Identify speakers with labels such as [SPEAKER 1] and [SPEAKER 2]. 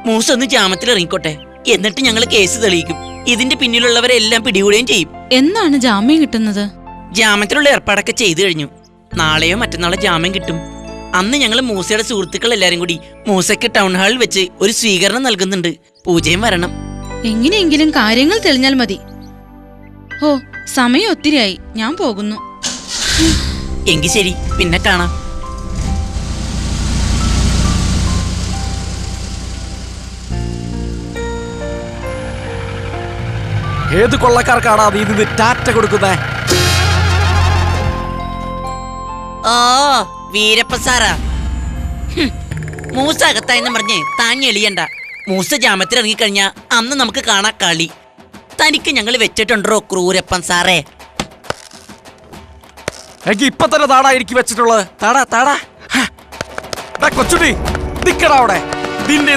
[SPEAKER 1] മൂസ ഒന്ന് ജാമത്തിൽ ഇറങ്ങിക്കോട്ടെ, എന്നിട്ട് ഞങ്ങൾ കേസ് തെളിയിക്കും. ഇതിന്റെ പിന്നിലുള്ളവരെല്ലാം പിടികൂടുകയും ചെയ്യും.
[SPEAKER 2] എന്നാണ് ജാമ്യം കിട്ടുന്നത്?
[SPEAKER 1] ജാമ്യത്തിലുള്ള ഏർപ്പാടൊക്കെ ചെയ്തു കഴിഞ്ഞു. നാളെയോ മറ്റന്നാളോ ജാമ്യം കിട്ടും. അന്ന് ഞങ്ങൾ മൂസയുടെ സുഹൃത്തുക്കൾ എല്ലാരും കൂടി മൂസയ്ക്ക് ടൗൺ ഹാളിൽ വെച്ച് ഒരു സ്വീകരണം നൽകുന്നുണ്ട്. പൂജയും വരണം.
[SPEAKER 2] എങ്ങനെയെങ്കിലും കാര്യങ്ങൾ തെളിഞ്ഞാൽ മതി. ഓ, സമയം ഒത്തിരിയായി, ഞാൻ പോകുന്നു.
[SPEAKER 1] എങ്കിൽ ശരി, പിന്നെ കാണാം.
[SPEAKER 3] ഏത് കൊള്ളക്കാർക്കാണ് നീ നിന്ന് ടാറ്റ കൊടുക്കുന്നേ?
[SPEAKER 1] ഓ, വീരപ്പ സാറാ. മൂസ അകത്തായെന്ന് പറഞ്ഞ് താൻ എളിയണ്ട. മൂസ ജാമ്യത്തിൽ ഇറങ്ങിക്കഴിഞ്ഞാ അന്ന് നമുക്ക് കാണാ കളി. തനിക്ക് ഞങ്ങൾ വെച്ചിട്ടുണ്ടോ ക്രൂരപ്പൻ സാറേ?
[SPEAKER 3] എനിക്ക് ഇപ്പൊ തന്നെ താടാ എനിക്ക് വെച്ചിട്ടുള്ളത്. താടാ താടാ കൊച്ചുടി നിക്കടാ അവിടെ. നിന്നെ